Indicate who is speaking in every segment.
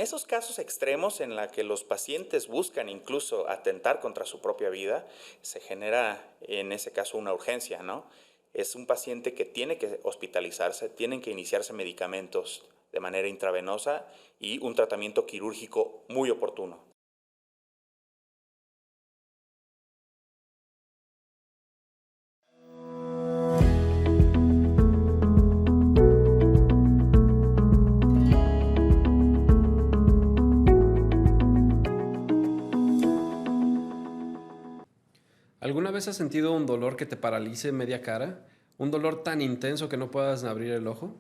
Speaker 1: esos casos extremos en la que los pacientes buscan incluso atentar contra su propia vida, se genera en ese caso una urgencia, ¿no? Es un paciente que tiene que hospitalizarse, tienen que iniciarse medicamentos de manera intravenosa y un tratamiento quirúrgico muy oportuno.
Speaker 2: ¿Alguna vez has sentido un dolor que te paralice media cara? ¿Un dolor tan intenso que no puedas abrir el ojo?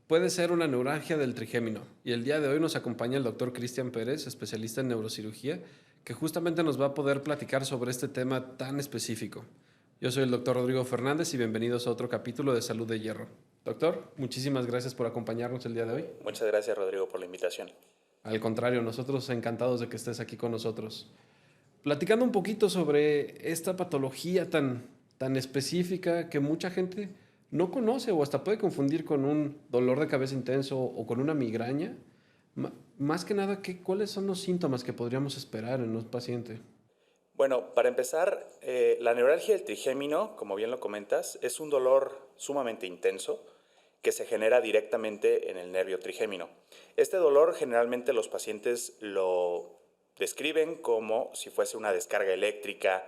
Speaker 2: Puede ser una neuralgia del trigémino. Y el día de hoy nos acompaña el doctor Cristian Pérez, especialista en neurocirugía, que justamente nos va a poder platicar sobre este tema tan específico. Yo soy el doctor Rodrigo Fernández y bienvenidos a otro capítulo de Salud de Hierro. Doctor, muchísimas gracias por acompañarnos el día de hoy.
Speaker 1: Muchas gracias, Rodrigo, por la invitación.
Speaker 2: Al contrario, nosotros encantados de que estés aquí con nosotros. Platicando un poquito sobre esta patología tan específica que mucha gente no conoce o hasta puede confundir con un dolor de cabeza intenso o con una migraña. Más que nada, ¿cuáles son los síntomas que podríamos esperar en un paciente?
Speaker 1: Bueno, para empezar, la neuralgia del trigémino, como bien lo comentas, es un dolor sumamente intenso que se genera directamente en el nervio trigémino. Este dolor generalmente los pacientes lo describen como si fuese una descarga eléctrica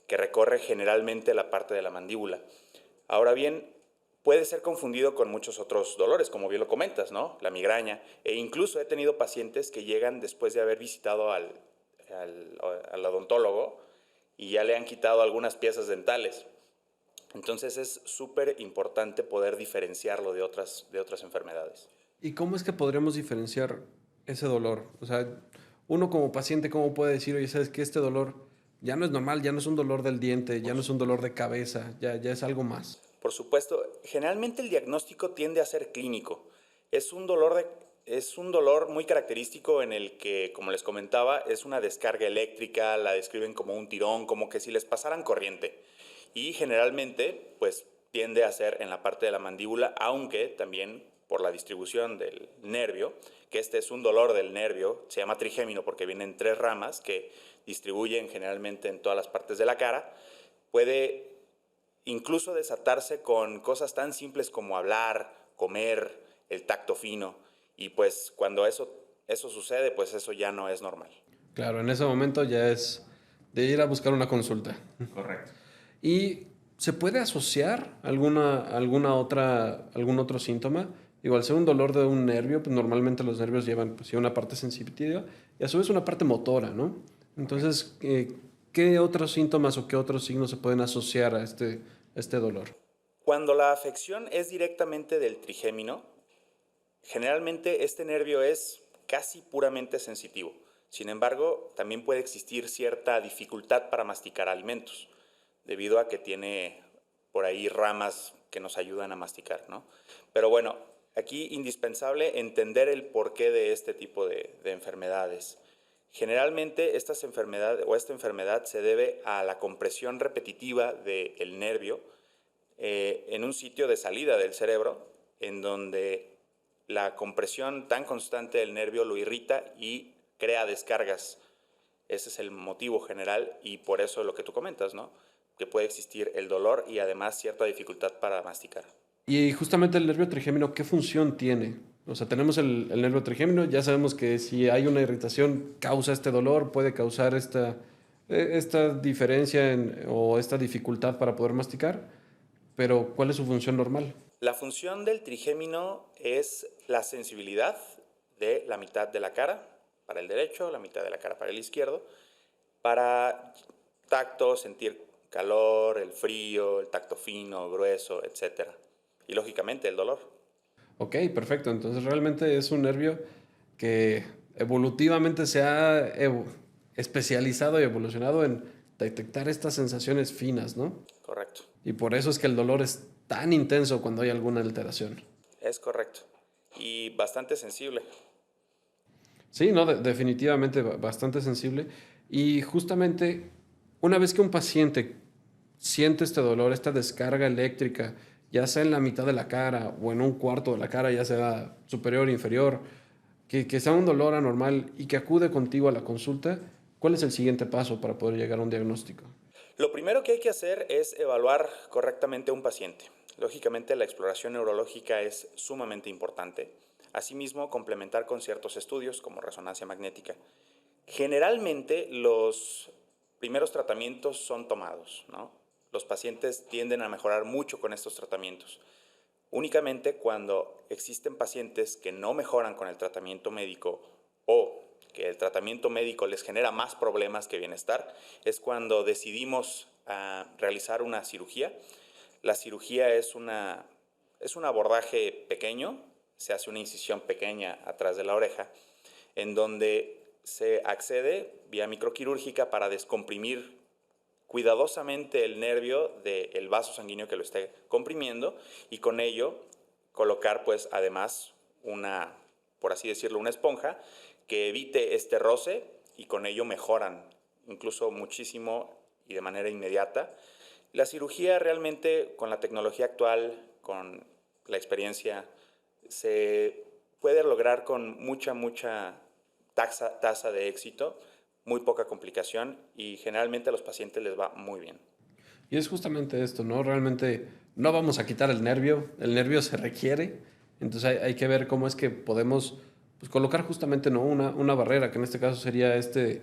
Speaker 1: que recorre generalmente la parte de la mandíbula. Ahora bien, puede ser confundido con muchos otros dolores, como bien lo comentas, ¿no? La migraña. E incluso he tenido pacientes que llegan después de haber visitado al odontólogo y ya le han quitado algunas piezas dentales. Entonces es súper importante poder diferenciarlo de otras enfermedades.
Speaker 2: ¿Y cómo es que podríamos diferenciar ese dolor? O sea, uno como paciente, ¿cómo puede decir, oye, sabes que este dolor ya no es normal, ya no es un dolor del diente, ya no es un dolor de cabeza, ya es algo más?
Speaker 1: Por supuesto, generalmente el diagnóstico tiende a ser clínico. Es un dolor muy característico en el que, como les comentaba, es una descarga eléctrica, la describen como un tirón, como que si les pasaran corriente. Y generalmente, pues, tiende a ser en la parte de la mandíbula, aunque también por la distribución del nervio, que este es un dolor del nervio, se llama trigémino porque vienen tres ramas que distribuyen generalmente en todas las partes de la cara, puede incluso desatarse con cosas tan simples como hablar, comer, el tacto fino. Y pues cuando eso sucede, pues eso ya no es normal.
Speaker 2: Claro, en ese momento ya es de ir a buscar una consulta.
Speaker 1: Correcto.
Speaker 2: ¿Y se puede asociar algún otro síntoma? Digo, al ser un dolor de un nervio, pues normalmente los nervios llevan pues, sí, una parte sensitiva y a su vez una parte motora, ¿no? Entonces, ¿qué otros síntomas o qué otros signos se pueden asociar a este dolor?
Speaker 1: Cuando la afección es directamente del trigémino, generalmente este nervio es casi puramente sensitivo. Sin embargo, también puede existir cierta dificultad para masticar alimentos, debido a que tiene por ahí ramas que nos ayudan a masticar, ¿no? Pero bueno, aquí indispensable entender el porqué de este tipo de enfermedades. Generalmente esta enfermedad se debe a la compresión repetitiva del nervio en un sitio de salida del cerebro, en donde la compresión tan constante del nervio lo irrita y crea descargas. Ese es el motivo general y por eso lo que tú comentas, ¿no? Que puede existir el dolor y además cierta dificultad para masticar.
Speaker 2: Y justamente el nervio trigémino, ¿qué función tiene? O sea, tenemos el nervio trigémino, ya sabemos que si hay una irritación causa este dolor, puede causar esta diferencia o esta dificultad para poder masticar, pero ¿cuál es su función normal?
Speaker 1: La función del trigémino es la sensibilidad de la mitad de la cara para el derecho, la mitad de la cara para el izquierdo, para tacto, sentir calor, el frío, el tacto fino, grueso, etcétera. Y lógicamente el dolor.
Speaker 2: Ok, perfecto. Entonces realmente es un nervio que evolutivamente se ha especializado y evolucionado en detectar estas sensaciones finas, ¿no?
Speaker 1: Correcto.
Speaker 2: Y por eso es que el dolor es tan intenso cuando hay alguna alteración.
Speaker 1: Es correcto. Y bastante sensible.
Speaker 2: Sí, no, definitivamente bastante sensible. Y justamente una vez que un paciente siente este dolor, esta descarga eléctrica, ya sea en la mitad de la cara o en un cuarto de la cara, ya sea superior o inferior, que sea un dolor anormal y que acude contigo a la consulta, ¿cuál es el siguiente paso para poder llegar a un diagnóstico?
Speaker 1: Lo primero que hay que hacer es evaluar correctamente a un paciente. Lógicamente, la exploración neurológica es sumamente importante. Asimismo, complementar con ciertos estudios como resonancia magnética. Generalmente, los primeros tratamientos son tomados, ¿no? Los pacientes tienden a mejorar mucho con estos tratamientos. Únicamente cuando existen pacientes que no mejoran con el tratamiento médico o que el tratamiento médico les genera más problemas que bienestar, es cuando decidimos realizar una cirugía. La cirugía es un abordaje pequeño, se hace una incisión pequeña atrás de la oreja, en donde se accede vía microquirúrgica para descomprimir cuidadosamente el nervio del vaso sanguíneo que lo esté comprimiendo y con ello colocar pues además una, por así decirlo, una esponja que evite este roce y con ello mejoran incluso muchísimo y de manera inmediata. La cirugía realmente con la tecnología actual, con la experiencia, se puede lograr con mucha tasa de éxito, muy poca complicación y generalmente a los pacientes les va muy bien.
Speaker 2: Y es justamente esto, ¿no? Realmente no vamos a quitar el nervio se requiere, entonces hay que ver cómo es que podemos pues, colocar justamente ¿no? una barrera, que en este caso sería este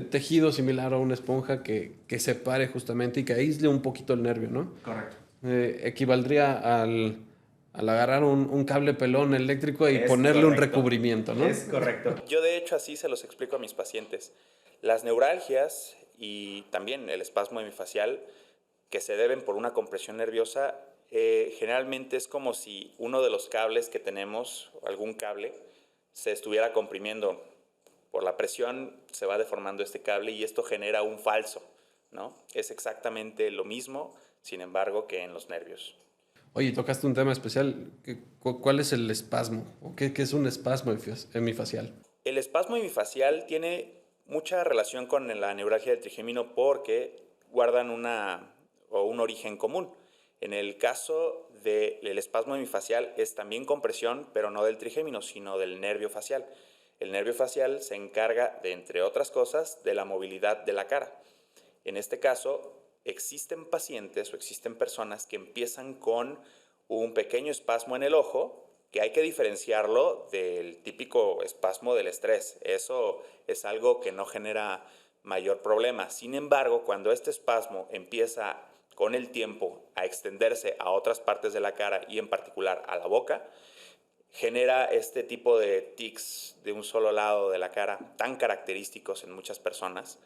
Speaker 2: tejido similar a una esponja que separe justamente y que aísle un poquito el nervio, ¿no?
Speaker 1: Correcto.
Speaker 2: Equivaldría al agarrar un cable pelón eléctrico y
Speaker 1: Es
Speaker 2: ponerle un
Speaker 1: correcto.
Speaker 2: recubrimiento, ¿no?
Speaker 1: Es correcto. Yo de hecho así se los explico a mis pacientes. Las neuralgias y también el espasmo hemifacial que se deben por una compresión nerviosa, generalmente es como si uno de los cables que tenemos, algún cable, se estuviera comprimiendo. Por la presión se va deformando este cable y esto genera un falso, ¿no? Es exactamente lo mismo, sin embargo, que en los nervios.
Speaker 2: Oye, tocaste un tema especial. ¿Cuál es el espasmo? ¿O qué es un espasmo hemifacial?
Speaker 1: El espasmo hemifacial tiene mucha relación con la neuralgia del trigémino porque guardan un origen común. En el caso del espasmo hemifacial es también compresión, pero no del trigémino, sino del nervio facial. El nervio facial se encarga de, entre otras cosas, de la movilidad de la cara. En este caso, existen pacientes o existen personas que empiezan con un pequeño espasmo en el ojo, que hay que diferenciarlo del típico espasmo del estrés. Eso es algo que no genera mayor problema. Sin embargo, cuando este espasmo empieza con el tiempo a extenderse a otras partes de la cara y en particular a la boca, genera este tipo de tics de un solo lado de la cara tan característicos en muchas personas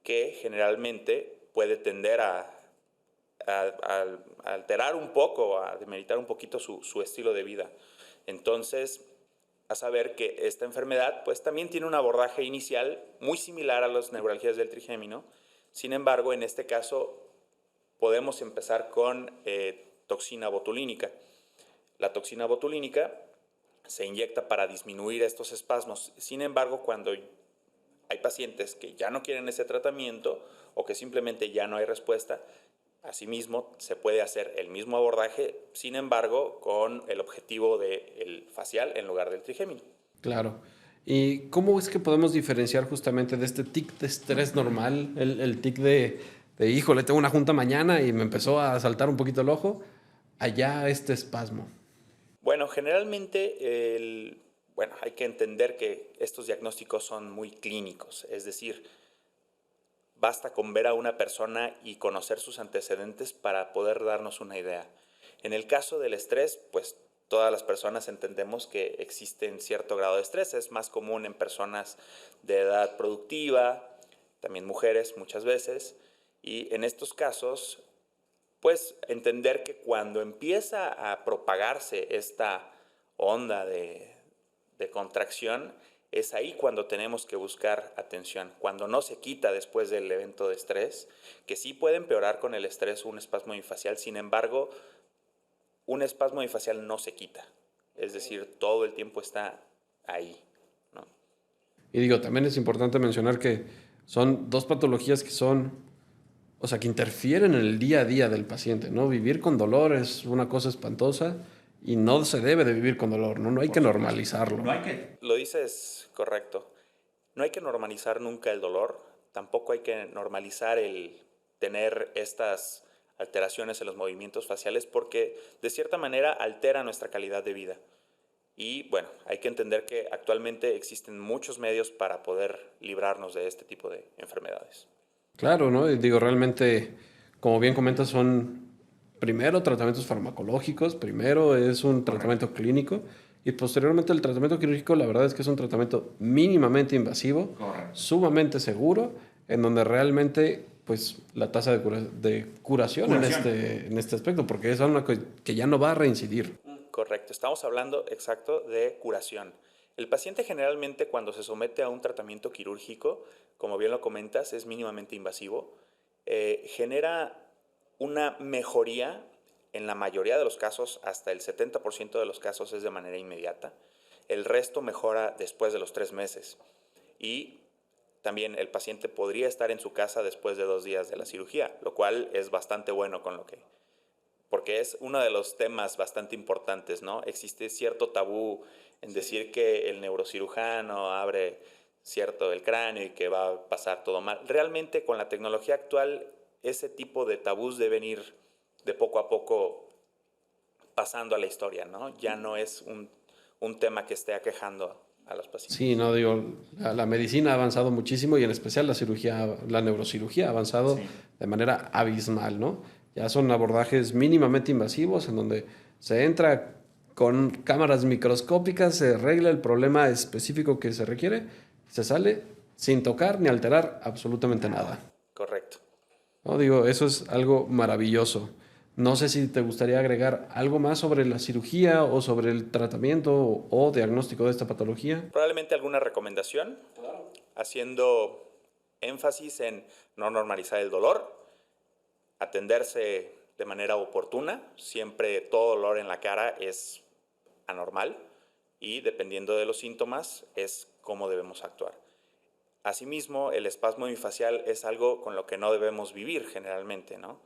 Speaker 1: que generalmente puede tender a alterar un poco, a demeritar un poquito su estilo de vida. Entonces, a saber que esta enfermedad pues también tiene un abordaje inicial muy similar a las neuralgias del trigémino. Sin embargo, en este caso podemos empezar con toxina botulínica. La toxina botulínica se inyecta para disminuir estos espasmos. Sin embargo, cuando hay pacientes que ya no quieren ese tratamiento o que simplemente ya no hay respuesta, asimismo se puede hacer el mismo abordaje, sin embargo, con el objetivo del facial en lugar del trigémino.
Speaker 2: Claro. ¿Y cómo es que podemos diferenciar justamente de este tic de estrés normal, el tic híjole, tengo una junta mañana y me empezó a saltar un poquito el ojo, allá este espasmo?
Speaker 1: Bueno, generalmente hay que entender que estos diagnósticos son muy clínicos, es decir, basta con ver a una persona y conocer sus antecedentes para poder darnos una idea. En el caso del estrés, pues todas las personas entendemos que existe cierto grado de estrés. Es más común en personas de edad productiva, también mujeres muchas veces. Y en estos casos, pues entender que cuando empieza a propagarse esta onda de contracción, es ahí cuando tenemos que buscar atención. Cuando no se quita después del evento de estrés, que sí puede empeorar con el estrés un espasmo hemifacial, sin embargo, un espasmo hemifacial no se quita. Es decir, todo el tiempo está ahí, ¿no?
Speaker 2: Y digo, también es importante mencionar que son dos patologías que son, o sea, que interfieren en el día a día del paciente, ¿no? Vivir con dolor es una cosa espantosa y no se debe de vivir con dolor, ¿no? No hay que normalizarlo.
Speaker 3: No hay que...
Speaker 1: Lo dices correcto. No hay que normalizar nunca el dolor, tampoco hay que normalizar el tener estas alteraciones en los movimientos faciales porque de cierta manera altera nuestra calidad de vida. Y bueno, hay que entender que actualmente existen muchos medios para poder librarnos de este tipo de enfermedades.
Speaker 2: Claro, ¿no? Y digo, realmente, como bien comentas, son primero tratamientos farmacológicos, primero es un tratamiento clínico y posteriormente el tratamiento quirúrgico, la verdad es que es un tratamiento mínimamente invasivo,
Speaker 3: Correcto.
Speaker 2: sumamente seguro, en donde realmente, pues, la tasa de curación en este aspecto, porque es una que ya no va a reincidir.
Speaker 1: Correcto, estamos hablando exacto de curación. El paciente generalmente cuando se somete a un tratamiento quirúrgico, como bien lo comentas, es mínimamente invasivo, genera una mejoría en la mayoría de los casos, hasta el 70% de los casos es de manera inmediata. El resto mejora después de los 3 meses. Y también el paciente podría estar en su casa después de 2 días de la cirugía, lo cual es bastante bueno porque es uno de los temas bastante importantes, ¿no? Existe cierto tabú en decir que el neurocirujano abre el cráneo y que va a pasar todo mal. Realmente con la tecnología actual ese tipo de tabús deben ir de poco a poco pasando a la historia, ¿no? Ya no es un tema que esté aquejando a los pacientes.
Speaker 2: Sí, no digo, la medicina ha avanzado muchísimo y en especial la neurocirugía ha avanzado de manera abismal, ¿no? Ya son abordajes mínimamente invasivos en donde se entra con cámaras microscópicas, se arregla el problema específico que se requiere, se sale sin tocar ni alterar absolutamente nada.
Speaker 1: Correcto.
Speaker 2: No, digo, eso es algo maravilloso. No sé si te gustaría agregar algo más sobre la cirugía o sobre el tratamiento o diagnóstico de esta patología.
Speaker 1: Probablemente alguna recomendación, haciendo énfasis en no normalizar el dolor, atenderse de manera oportuna, siempre todo dolor en la cara es anormal y dependiendo de los síntomas es cómo debemos actuar. Asimismo, el espasmo bifacial es algo con lo que no debemos vivir generalmente, ¿no?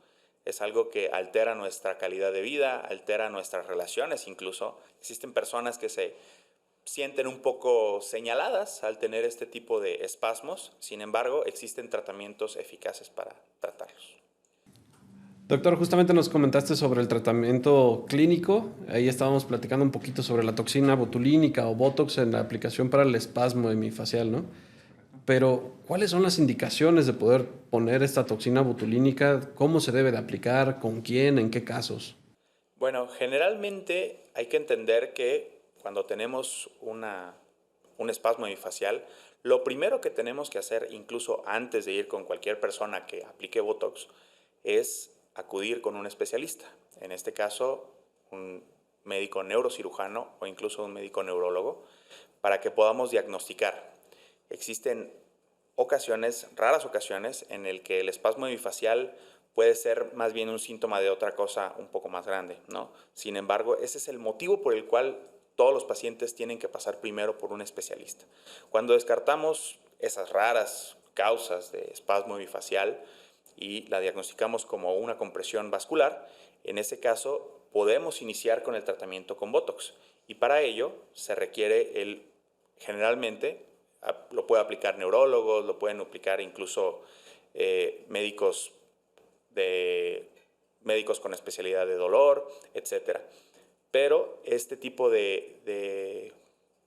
Speaker 1: Es algo que altera nuestra calidad de vida, altera nuestras relaciones incluso. Existen personas que se sienten un poco señaladas al tener este tipo de espasmos, sin embargo, existen tratamientos eficaces para tratarlos.
Speaker 2: Doctor, justamente nos comentaste sobre el tratamiento clínico. Ahí estábamos platicando un poquito sobre la toxina botulínica o Botox en la aplicación para el espasmo hemifacial, ¿no? Pero, ¿cuáles son las indicaciones de poder poner esta toxina botulínica? ¿Cómo se debe de aplicar? ¿Con quién? ¿En qué casos?
Speaker 1: Bueno, generalmente hay que entender que cuando tenemos un espasmo hemifacial, lo primero que tenemos que hacer, incluso antes de ir con cualquier persona que aplique Botox, es acudir con un especialista. En este caso, un médico neurocirujano o incluso un médico neurólogo, para que podamos diagnosticar. Existen raras ocasiones, en el que el espasmo hemifacial puede ser más bien un síntoma de otra cosa un poco más grande, ¿no? Sin embargo, ese es el motivo por el cual todos los pacientes tienen que pasar primero por un especialista. Cuando descartamos esas raras causas de espasmo hemifacial y la diagnosticamos como una compresión vascular, en ese caso podemos iniciar con el tratamiento con Botox. Y para ello se requiere generalmente, lo puede aplicar neurólogos, lo pueden aplicar incluso médicos con especialidad de dolor, etc. Pero este tipo de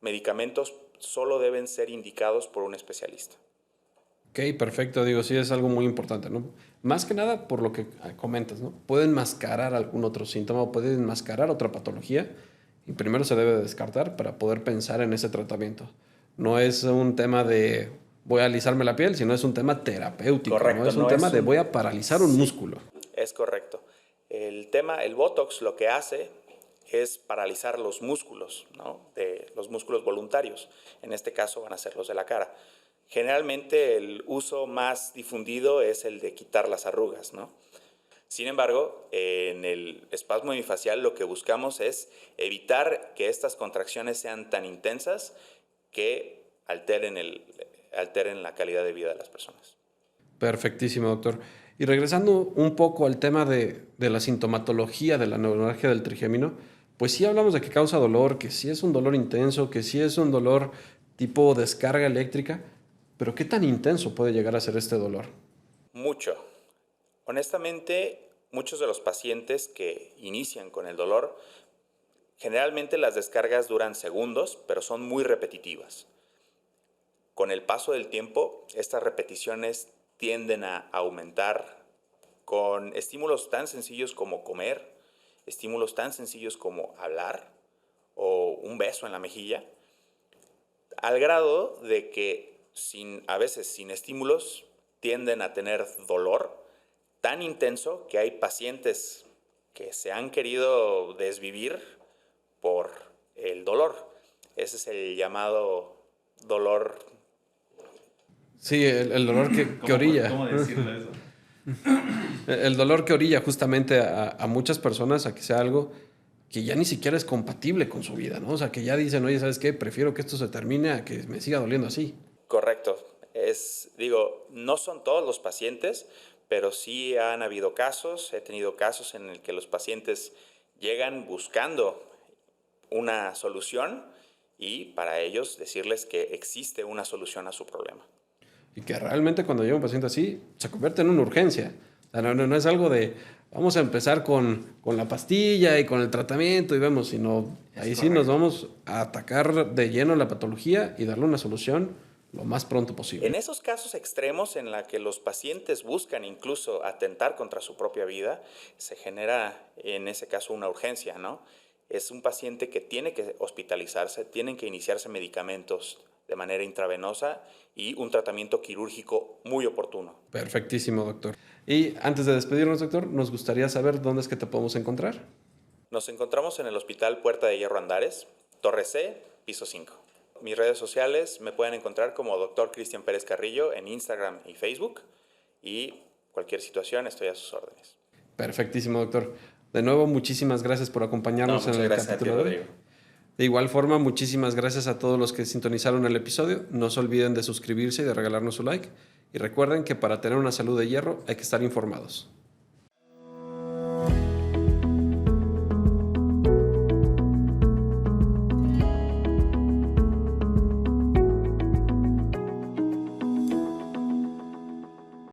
Speaker 1: medicamentos solo deben ser indicados por un especialista.
Speaker 2: Ok, perfecto. Digo, sí es algo muy importante, ¿no? Más que nada por lo que comentas, ¿no? Pueden mascarar algún otro síntoma o pueden enmascarar otra patología y primero se debe descartar para poder pensar en ese tratamiento. No es un tema de voy a alisarme la piel, sino es un tema terapéutico.
Speaker 1: Correcto,
Speaker 2: ¿no? Es un tema de voy a paralizar un músculo.
Speaker 1: Es correcto. El Botox lo que hace es paralizar los músculos, ¿no? Los músculos voluntarios. En este caso van a ser los de la cara. Generalmente el uso más difundido es el de quitar las arrugas, ¿no? Sin embargo, en el espasmo hemifacial lo que buscamos es evitar que estas contracciones sean tan intensas que alteren la calidad de vida de las personas.
Speaker 2: Perfectísimo, doctor. Y regresando un poco al tema de la sintomatología de la neuralgia del trigémino, pues sí hablamos de que causa dolor, que sí es un dolor intenso, que sí es un dolor tipo descarga eléctrica, pero ¿qué tan intenso puede llegar a ser este dolor?
Speaker 1: Mucho. Honestamente, muchos de los pacientes que inician con el dolor, generalmente las descargas duran segundos, pero son muy repetitivas. Con el paso del tiempo, estas repeticiones tienden a aumentar con estímulos tan sencillos como comer, estímulos tan sencillos como hablar o un beso en la mejilla, al grado de que a veces sin estímulos tienden a tener dolor tan intenso que hay pacientes que se han querido desvivir por el dolor. Ese es el llamado dolor.
Speaker 2: Sí, el dolor que orilla.
Speaker 3: ¿Cómo decirlo eso?
Speaker 2: El dolor que orilla justamente a muchas personas a que sea algo que ya ni siquiera es compatible con su vida, ¿no? O sea, que ya dicen, oye, ¿sabes qué? Prefiero que esto se termine a que me siga doliendo así.
Speaker 1: Correcto. No son todos los pacientes, pero sí han habido casos, he tenido casos en el que los pacientes llegan buscando una solución y para ellos decirles que existe una solución a su problema.
Speaker 2: Y que realmente cuando llega un paciente así, se convierte en una urgencia. O sea, no es algo de, vamos a empezar con la pastilla y con el tratamiento y vemos, sino ahí sí nos vamos a atacar de lleno la patología y darle una solución lo más pronto posible.
Speaker 1: En esos casos extremos en la que los pacientes buscan incluso atentar contra su propia vida, se genera en ese caso una urgencia, ¿no? Es un paciente que tiene que hospitalizarse, tienen que iniciarse medicamentos de manera intravenosa y un tratamiento quirúrgico muy oportuno.
Speaker 2: Perfectísimo, doctor. Y antes de despedirnos, doctor, nos gustaría saber dónde es que te podemos encontrar.
Speaker 1: Nos encontramos en el Hospital Puerta de Hierro Andares, Torre C, piso 5. Mis redes sociales me pueden encontrar como Dr. Cristian Pérez Carrillo en Instagram y Facebook y cualquier situación estoy a sus órdenes.
Speaker 2: Perfectísimo, doctor. De nuevo, muchísimas gracias por acompañarnos en el capítulo de hoy. De igual forma, muchísimas gracias a todos los que sintonizaron el episodio. No se olviden de suscribirse y de regalarnos su like. Y recuerden que para tener una salud de hierro hay que estar informados.